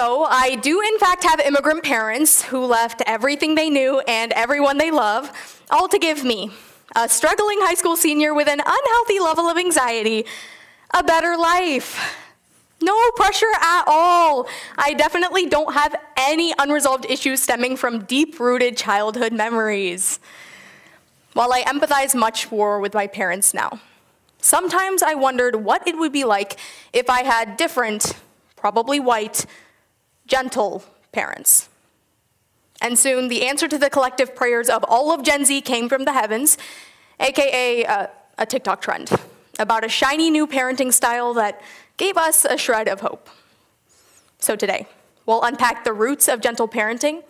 So I do in fact have immigrant parents who left everything they knew and everyone they love, all to give me, a struggling high school senior with an unhealthy level of anxiety, a better life. No pressure at all. I definitely don't have any unresolved issues stemming from deep-rooted childhood memories. While I empathize much more with my parents now, sometimes I wondered what it would be like if I had different, probably white, gentle parents. And soon the answer to the collective prayers of all of Gen Z came from the heavens, aka a TikTok trend about a shiny new parenting style that gave us a shred of hope. So today, we'll unpack the roots of gentle parenting,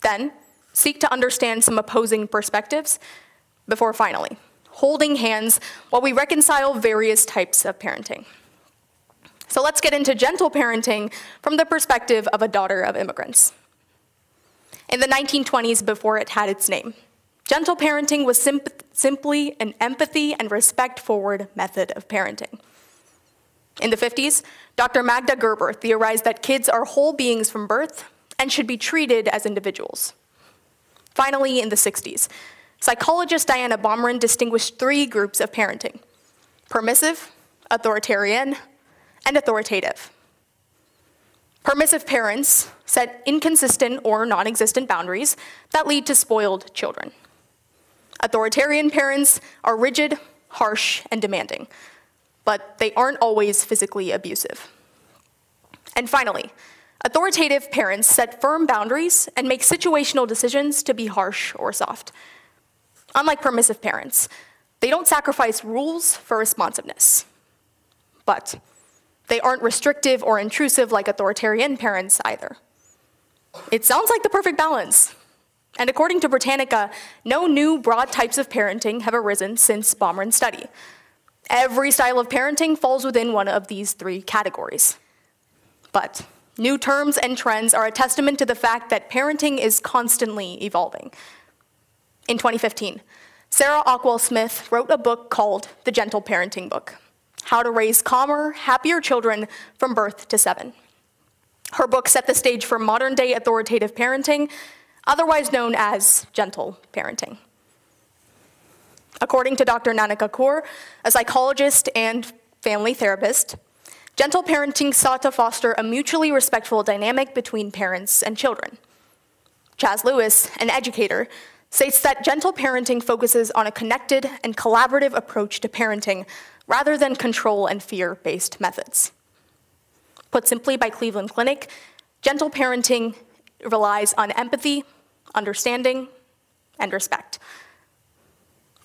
then seek to understand some opposing perspectives, before finally holding hands while we reconcile various types of parenting. So let's get into gentle parenting from the perspective of a daughter of immigrants. In the 1920s, before it had its name, gentle parenting was simply an empathy and respect-forward method of parenting. In the 50s, Dr. Magda Gerber theorized that kids are whole beings from birth and should be treated as individuals. Finally, in the 60s, psychologist Diana Baumrind distinguished three groups of parenting: permissive, authoritarian, and authoritative. Permissive parents set inconsistent or non-existent boundaries that lead to spoiled children. Authoritarian parents are rigid, harsh, and demanding, but they aren't always physically abusive. And finally, authoritative parents set firm boundaries and make situational decisions to be harsh or soft. Unlike permissive parents, they don't sacrifice rules for responsiveness. But they aren't restrictive or intrusive like authoritarian parents either. It sounds like the perfect balance. And according to Britannica, no new broad types of parenting have arisen since Baumrind's study. Every style of parenting falls within one of these three categories. But new terms and trends are a testament to the fact that parenting is constantly evolving. In 2015, Sarah Ockwell-Smith wrote a book called The Gentle Parenting Book: How to Raise Calmer, Happier Children from Birth to 7. Her book set the stage for modern-day authoritative parenting, otherwise known as gentle parenting. According to Dr. Nanak Kaur, a psychologist and family therapist, gentle parenting sought to foster a mutually respectful dynamic between parents and children. Chaz Lewis, an educator, states that gentle parenting focuses on a connected and collaborative approach to parenting rather than control and fear-based methods. Put simply by Cleveland Clinic, gentle parenting relies on empathy, understanding, and respect.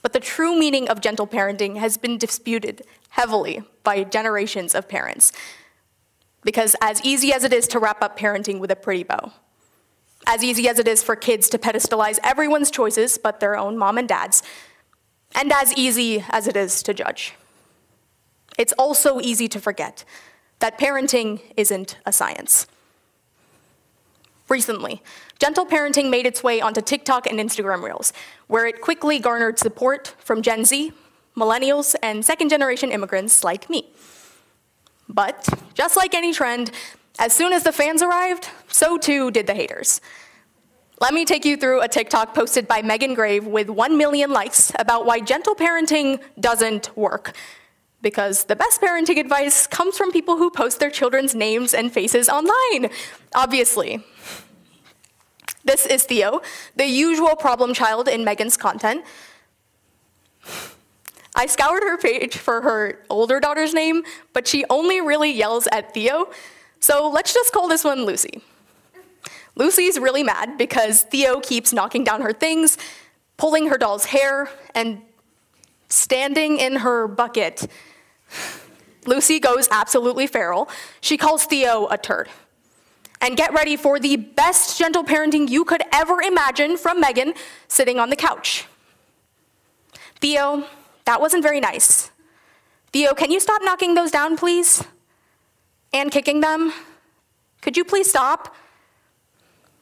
But the true meaning of gentle parenting has been disputed heavily by generations of parents. Because as easy as it is to wrap up parenting with a pretty bow, as easy as it is for kids to pedestalize everyone's choices but their own mom and dad's, and as easy as it is to judge, it's also easy to forget that parenting isn't a science. Recently, gentle parenting made its way onto TikTok and Instagram Reels, where it quickly garnered support from Gen Z, millennials, and second-generation immigrants like me. But just like any trend, as soon as the fans arrived, so too did the haters. Let me take you through a TikTok posted by Megan Grave with 1 million likes about why gentle parenting doesn't work. Because the best parenting advice comes from people who post their children's names and faces online, obviously. This is Theo, the usual problem child in Megan's content. I scoured her page for her older daughter's name, but she only really yells at Theo, so let's just call this one Lucy. Lucy's really mad because Theo keeps knocking down her things, pulling her doll's hair, and standing in her bucket. Lucy goes absolutely feral. She calls Theo a turd. And get ready for the best gentle parenting you could ever imagine from Megan sitting on the couch. Theo, that wasn't very nice. Theo, can you stop knocking those down, please? And kicking them? Could you please stop?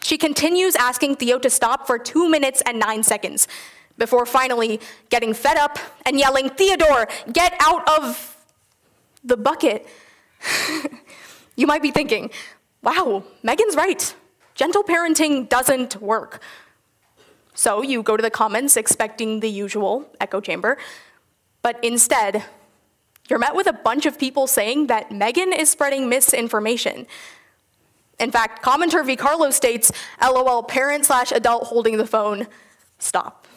She continues asking Theo to stop for 2 minutes and 9 seconds before finally getting fed up and yelling, "Theodore, get out of the bucket." You might be thinking, wow, Megan's right. Gentle parenting doesn't work. So you go to the comments expecting the usual echo chamber, but instead, you're met with a bunch of people saying that Megan is spreading misinformation. In fact, commenter V. Carlos states, LOL, parent/adult holding the phone, stop.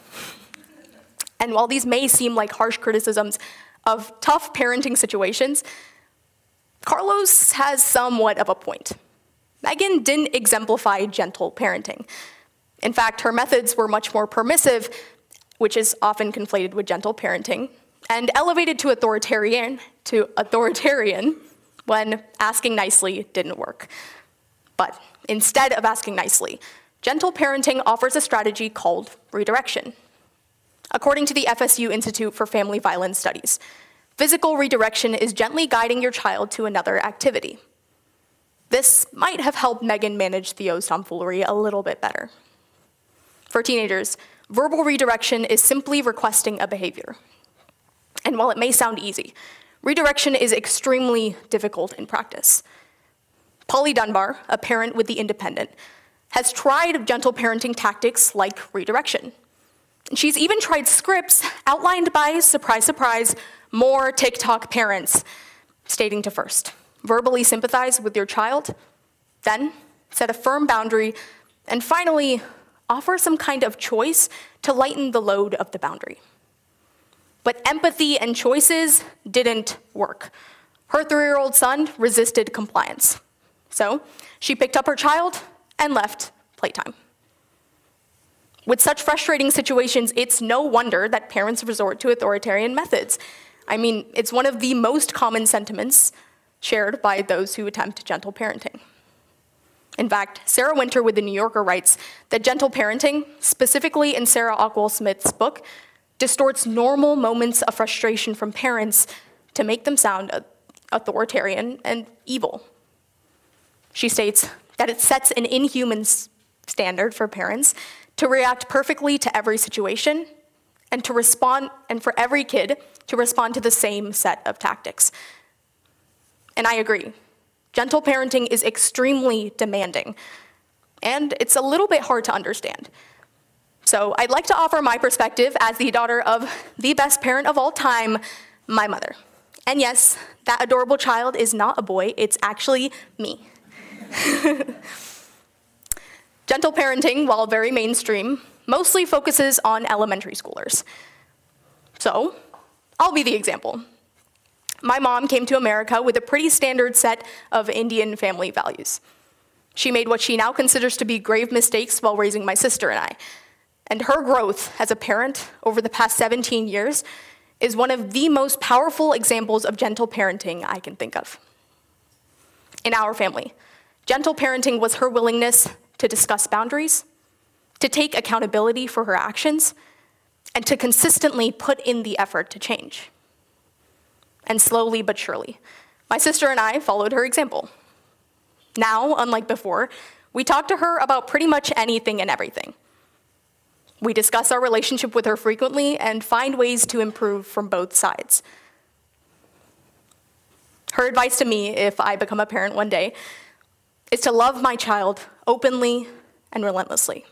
And while these may seem like harsh criticisms of tough parenting situations, Carlos has somewhat of a point. Megan didn't exemplify gentle parenting. In fact, her methods were much more permissive, which is often conflated with gentle parenting, and elevated to authoritarian when asking nicely didn't work. But instead of asking nicely, gentle parenting offers a strategy called redirection. According to the FSU Institute for Family Violence Studies, physical redirection is gently guiding your child to another activity. This might have helped Megan manage Theo's tomfoolery a little bit better. For teenagers, verbal redirection is simply requesting a behavior. And while it may sound easy, redirection is extremely difficult in practice. Polly Dunbar, a parent with The Independent, has tried gentle parenting tactics like redirection. She's even tried scripts outlined by, surprise, surprise, more TikTok parents, stating to first, verbally sympathize with your child, then set a firm boundary, and finally, offer some kind of choice to lighten the load of the boundary. But empathy and choices didn't work. Her 3-year-old son resisted compliance. So she picked up her child and left playtime. With such frustrating situations, it's no wonder that parents resort to authoritarian methods. I mean, it's one of the most common sentiments shared by those who attempt gentle parenting. In fact, Sarah Winter with The New Yorker writes that gentle parenting, specifically in Sarah Ockwell-Smith's book, distorts normal moments of frustration from parents to make them sound authoritarian and evil. She states that it sets an inhuman standard for parents to react perfectly to every situation and for every kid to respond to the same set of tactics. And I agree. Gentle parenting is extremely demanding, and it's a little bit hard to understand. So I'd like to offer my perspective as the daughter of the best parent of all time, my mother. And yes, that adorable child is not a boy, it's actually me. Gentle parenting, while very mainstream, mostly focuses on elementary schoolers. So I'll be the example. My mom came to America with a pretty standard set of Indian family values. She made what she now considers to be grave mistakes while raising my sister and I. And her growth as a parent over the past 17 years is one of the most powerful examples of gentle parenting I can think of. In our family, gentle parenting was her willingness to discuss boundaries, to take accountability for her actions, and to consistently put in the effort to change. And slowly but surely, my sister and I followed her example. Now, unlike before, we talk to her about pretty much anything and everything. We discuss our relationship with her frequently and find ways to improve from both sides. Her advice to me, if I become a parent one day, is to love my child openly and relentlessly.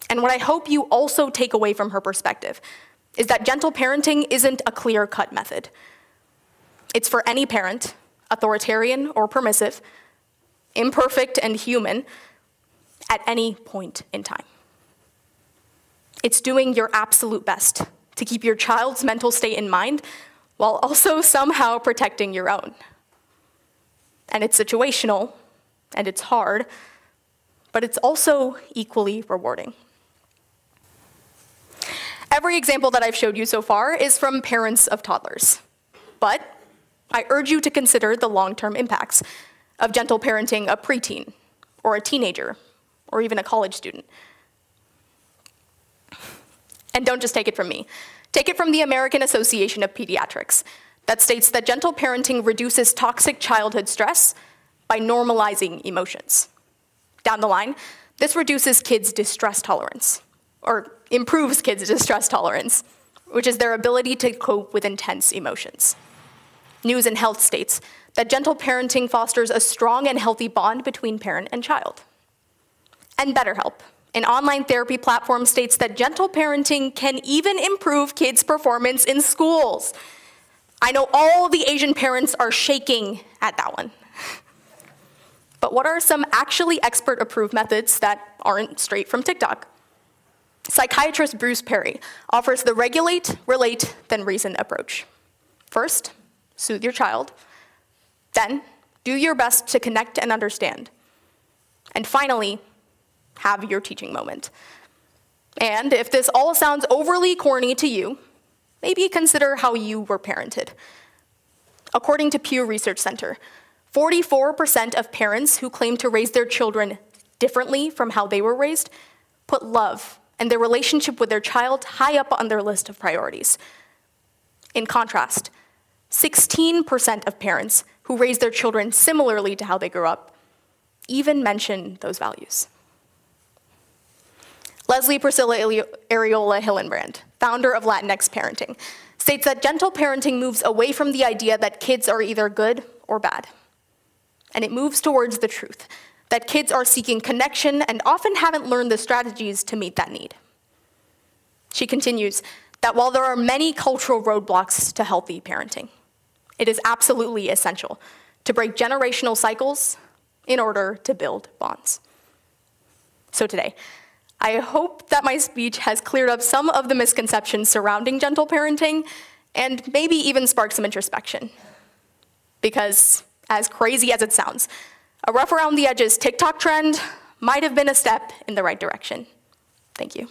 And what I hope you also take away from her perspective is that gentle parenting isn't a clear-cut method. It's for any parent, authoritarian or permissive, imperfect and human, at any point in time. It's doing your absolute best to keep your child's mental state in mind while also somehow protecting your own. And it's situational, and it's hard, but it's also equally rewarding. Every example that I've showed you so far is from parents of toddlers, but I urge you to consider the long-term impacts of gentle parenting a preteen, or a teenager, or even a college student. And don't just take it from me. Take it from the American Association of Pediatrics, that states that gentle parenting reduces toxic childhood stress by normalizing emotions. Down the line, this reduces kids' distress tolerance, or improves kids' distress tolerance, which is their ability to cope with intense emotions. News and Health states that gentle parenting fosters a strong and healthy bond between parent and child. And BetterHelp, an online therapy platform, states that gentle parenting can even improve kids' performance in schools. I know all the Asian parents are shaking at that one. But what are some actually expert-approved methods that aren't straight from TikTok? Psychiatrist Bruce Perry offers the regulate, relate, then reason approach. First, soothe your child. Then, do your best to connect and understand. And finally, have your teaching moment. And if this all sounds overly corny to you, maybe consider how you were parented. According to Pew Research Center, 44% of parents who claim to raise their children differently from how they were raised put love and their relationship with their child high up on their list of priorities. In contrast, 16% of parents who raise their children similarly to how they grew up even mention those values. Leslie Priscilla Areola Hillenbrand, founder of Latinx Parenting, states that gentle parenting moves away from the idea that kids are either good or bad. And it moves towards the truth that kids are seeking connection and often haven't learned the strategies to meet that need. She continues that while there are many cultural roadblocks to healthy parenting, it is absolutely essential to break generational cycles in order to build bonds. So today, I hope that my speech has cleared up some of the misconceptions surrounding gentle parenting and maybe even sparked some introspection. Because, as crazy as it sounds, a rough around the edges TikTok trend might have been a step in the right direction. Thank you.